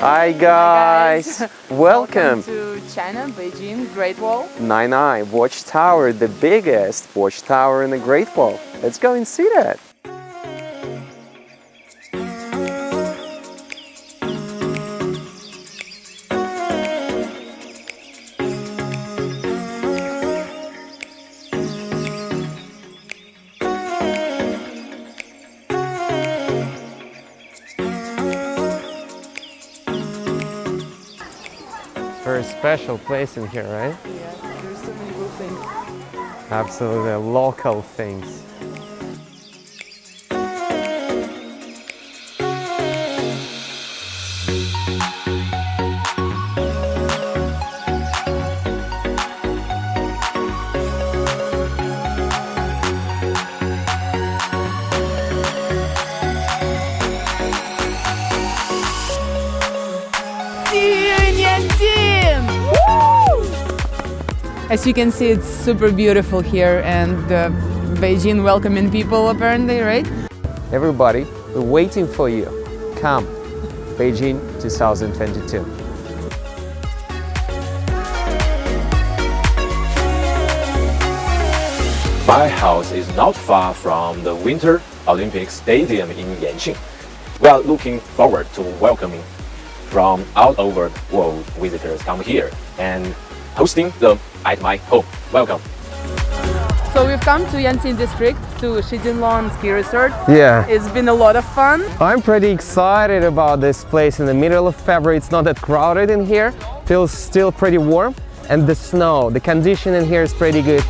Hi guys! Welcome to China, Beijing, Great Wall. 99 Watchtower, the biggest watchtower in the Great Wall. Let's go and see that. Very special place in here, right? Yeah, there's so many cool things. Absolutely, local things. As you can see, it's super beautiful here, and Beijing welcoming people apparently, right? Everybody, we're waiting for you. Come, Beijing 2022. My house is not far from the Winter Olympic Stadium in Beijing. We are looking forward to welcoming from all over the world visitors come here and hosting them at my home. Welcome. So we've come to Yanqing district, to Shijinlong ski resort. Yeah. It's been a lot of fun. I'm pretty excited about this place in the middle of February. It's not that crowded in here. Feels still pretty warm. And the snow, the condition in here is pretty good.